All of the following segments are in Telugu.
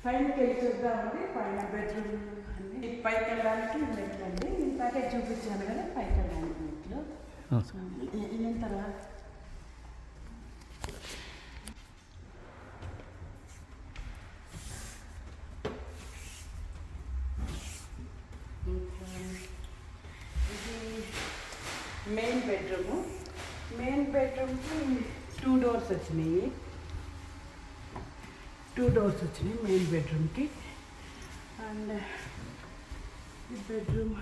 పైనకి వెళ్ళి చూద్దామండి. పైన బెడ్రూమ్ అన్ని పైకి వెళ్ళడానికి మెట్లు అండి. ఇందాకే చూపించాను కదా పైకి వెళ్ళడానికి మెట్లు. ఏంటరా ఇది మెయిన్ బెడ్రూము. మెయిన్ బెడ్రూమ్కి 2 doors వచ్చినాయి. 2 doors వచ్చినాయి మెయిన్ బెడ్రూమ్కి. అండ్ ఈ బెడ్రూమ్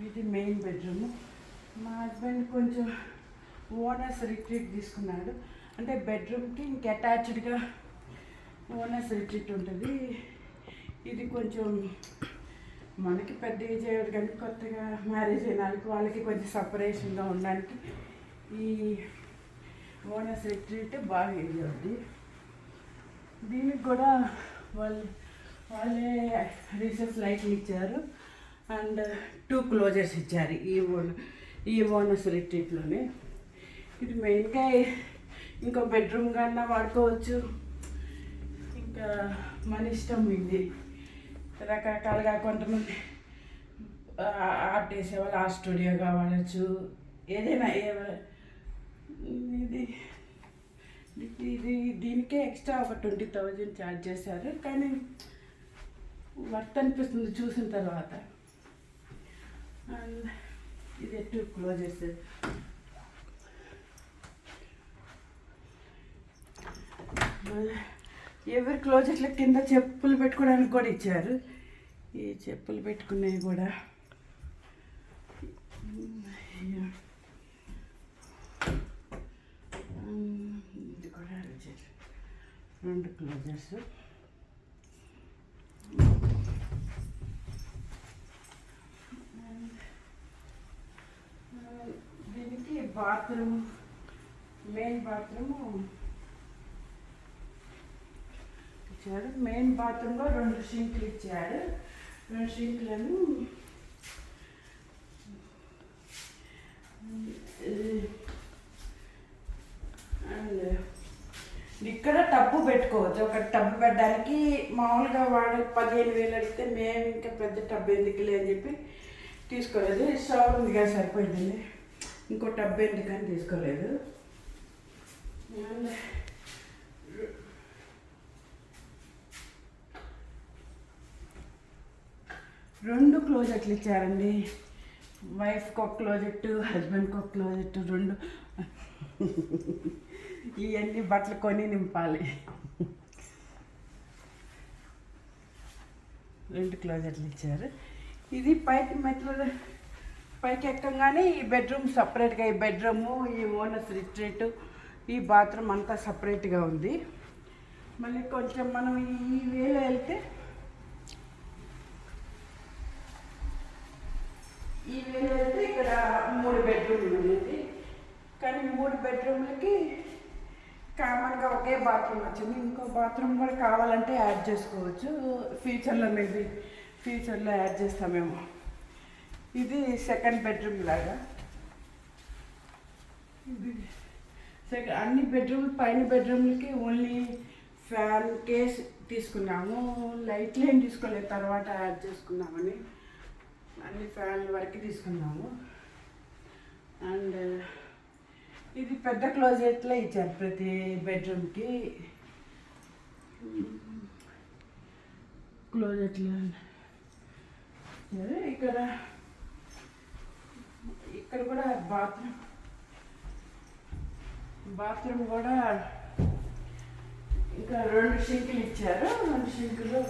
ఇది మెయిన్ బెడ్రూమ్. మా హస్బెండ్ కొంచెం ఓనర్స్ రిట్రీట్ తీసుకున్నాడు. అంటే బెడ్రూమ్కి ఇంక అటాచ్డ్గా ఓనర్స్ రిట్రీట్ ఉంటుంది. ఇది కొంచెం మనకి పెద్ద ఏజ్ అయ్యాడు కానీ కొత్తగా మ్యారేజ్ అయిన వాళ్ళకి కొంచెం సపరేషన్గా ఉండడానికి ఈ ఓనర్స్ రిట్రీట్ బాగా యూజ్ అవుద్ది. దీనికి కూడా వాళ్ళే రీసెస్ లైట్లు ఇచ్చారు అండ్ 2 closets ఇచ్చారు ఈ ఓనర్స్ రిట్రీట్లోనే. ఇది మెయిన్గా ఇంకో బెడ్రూమ్ కన్నా వాడుకోవచ్చు. ఇంకా మన ఇష్టం. ఇది రకరకాలుగా కొంతమంది ఆర్ట్ వేసేవాళ్ళు ఆ స్టూడియోగా వాడచ్చు. ఏదైనా ఇది దీనికే ఎక్స్ట్రా ఒక 20,000 ఛార్జ్ చేశారు. కానీ వర్త్ అనిపిస్తుంది చూసిన తర్వాత. అండ్ ఇది 2 closets. ఎవరి క్లోజెట్ల కింద చెప్పులు పెట్టుకోవడానికి కూడా ఇచ్చారు. ఈ చెప్పులు పెట్టుకునేవి కూడా ఇది కూడా 2 closets. దీనికి బాత్రూమ్, మెయిన్ బాత్రూము ఇచ్చాడు. మెయిన్ బాత్రూంలో 2 షింకులు ఇచ్చాడు. 2 షింకులను అండ్ ఇక్కడ టబ్బు పెట్టుకోవచ్చు. ఒక టబ్బు పెట్టడానికి మామూలుగా వాడే 15,000 అడిగితే మేము ఇంకా పెద్ద టబ్బు ఎందుకులే అని చెప్పి తీసుకోలేదు. షవర్ ఉంది కదా సరిపోయింది. ఇంకో టబ్బు ఎందుకని తీసుకోలేదు. అండ్ 2 closets ఇచ్చారండి. వైఫ్కి ఒక క్లోజెట్, హస్బెండ్కి ఒక క్లోజెట్. 2 ఇవన్నీ బట్టలు కొని నింపాలి. 2 closets ఇచ్చారు. ఇది పైకి మెట్లు పైకి ఎక్కగానే ఈ బెడ్రూమ్ సపరేట్గా, ఈ బెడ్రూము, ఈ ఓనర్స్ రిట్రీట్, ఈ బాత్రూమ్ అంతా సపరేట్గా ఉంది. మళ్ళీ కొంచెం మనం ఈ వేలో వెళ్తే ఇక్కడ 3 బెడ్రూమ్లు ఉంది. కానీ 3 బెడ్రూమ్లకి కామన్గా ఒకే బాత్రూమ్ వచ్చింది. ఇంకో బాత్రూమ్ కూడా కావాలంటే యాడ్ చేసుకోవచ్చు. ఫ్యూచర్లో యాడ్ చేస్తామేమో. ఇది సెకండ్ బెడ్రూమ్ లాగా. ఇది అన్ని బెడ్రూమ్ పైన బెడ్రూమ్లకి ఓన్లీ ఫ్యాన్ కేస్ తీసుకున్నాము. లైట్లు ఏం తీసుకోలేదు, తర్వాత యాడ్ చేసుకున్నామని. అన్ని ఫ్యాన్ల వరకు తీసుకున్నాము. అండ్ ఇది పెద్ద క్లోజెట్లో ఇచ్చారు ప్రతి బెడ్రూమ్కి. క్లోజెట్లో ఇక్కడ కూడా బాత్రూమ్ కూడా ఇంకా 2 షింకులు ఇచ్చారు. 2 షింకులు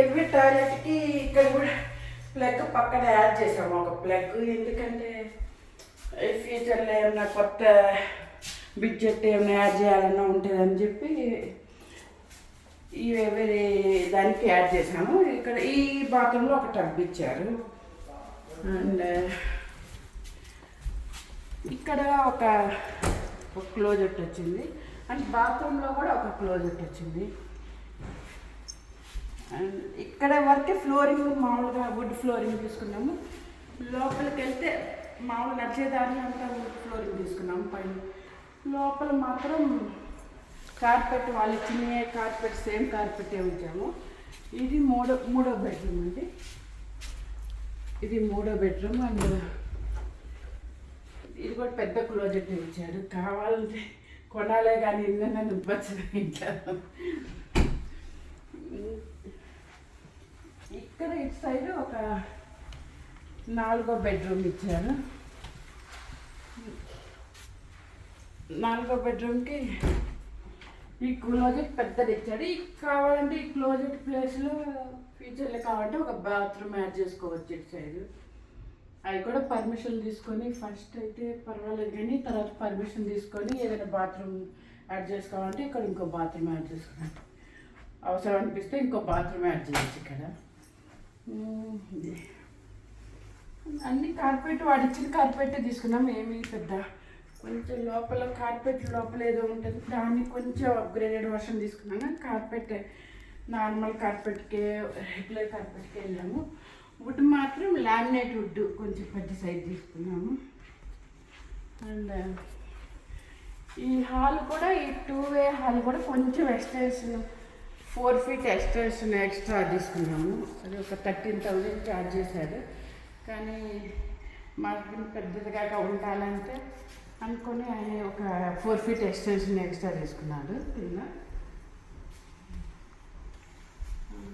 ఎవ్రీ టాయిలెట్కి ఇక్కడ కూడా ప్లగ్ పక్కన యాడ్ చేసాము. ఒక ప్లగ్ ఎందుకంటే ఫ్యూచర్లో ఏమైనా కొత్త బిడ్జెట్ ఏమైనా యాడ్ చేయాలన్నా ఉంటుందని చెప్పి వేరే దానికి యాడ్ చేసాము. ఇక్కడ ఈ బాత్రూంలో ఒక టబ్ ఇచ్చారు. అండ్ ఇక్కడ ఒక క్లోజెట్ వచ్చింది. అండ్ బాత్రూంలో కూడా ఒక క్లోజెట్ వచ్చింది. అండ్ ఇక్కడ వరకే ఫ్లోరింగ్ మామూలుగా వుడ్ ఫ్లోరింగ్ తీసుకున్నాము. లోపలికి వెళ్తే మామూలు నడిచేదారిని అంతా వుడ్ ఫ్లోరింగ్ తీసుకున్నాము. పైన లోపల మాత్రం కార్పెట్ వాళ్ళు ఇచ్చిన కార్పెట్ సేమ్ కార్పెటే ఉంచాము. ఇది మూడో బెడ్రూమ్ అండి. ఇది మూడో బెడ్రూమ్. అండ్ ఇది కూడా పెద్ద క్లోజెట్ ఇచ్చాడు. కావాలంటే కొనాలే కానీ నిన్న నింపచ్చు ఇంట్లో. ఇక్కడ ఇటు సైడ్ ఒక 4వ బెడ్రూమ్ ఇచ్చారు. 4వ బెడ్రూమ్కి ఈ క్లోజెట్ పెద్దది ఇచ్చాడు. కావాలంటే ఈ క్లోజెట్ ప్లేస్లో ఫ్యూచర్లో కావాలంటే ఒక బాత్రూమ్ యాడ్ చేసుకోవచ్చు ఇటు సైడ్. అవి కూడా పర్మిషన్ తీసుకొని ఫస్ట్ అయితే పర్వాలేదు కానీ తర్వాత పర్మిషన్ తీసుకొని ఏదైనా బాత్రూమ్ యాడ్ చేసుకోవాలంటే ఇక్కడ ఇంకో బాత్రూమ్ యాడ్ చేసుకోవాలి. అవసరం అనిపిస్తే ఇంకో బాత్రూమ్ యాడ్ చేయొచ్చు ఇక్కడ. అన్ని కార్పెట్ వాడిచ్చిన కార్పెట్టే తీసుకున్నాం. ఏమీ పెద్ద కొంచెం లోపల కార్పెట్ లోపల ఏదో ఉంటుంది, దాన్ని కొంచెం అప్గ్రేడెడ్ వర్షన్ తీసుకున్నాం. కానీ కార్పెట్ నార్మల్ కార్పెట్కే రెగ్యులర్ కార్పెట్కే వెళ్ళాము. వుడ్ మాత్రం లామినేట్ వుడ్ కొంచెం పెద్ద సైజ్ తీసుకున్నాము. అండ్ ఈ హాల్ కూడా ఈ 2-వే హాల్ కూడా కొంచెం ఎక్స్టెన్షన్ 4 feet ఎక్స్టెన్షన్ ఎక్స్ట్రా తీసుకున్నాము. అది ఒక 13,000 ఛార్జ్ చేశారు. కానీ మాకు పెద్దదిగా ఉండాలంటే అనుకొని ఆయన ఒక 4 feet ఎక్స్టెన్షన్ ఎక్స్ట్రా తీసుకున్నాడు.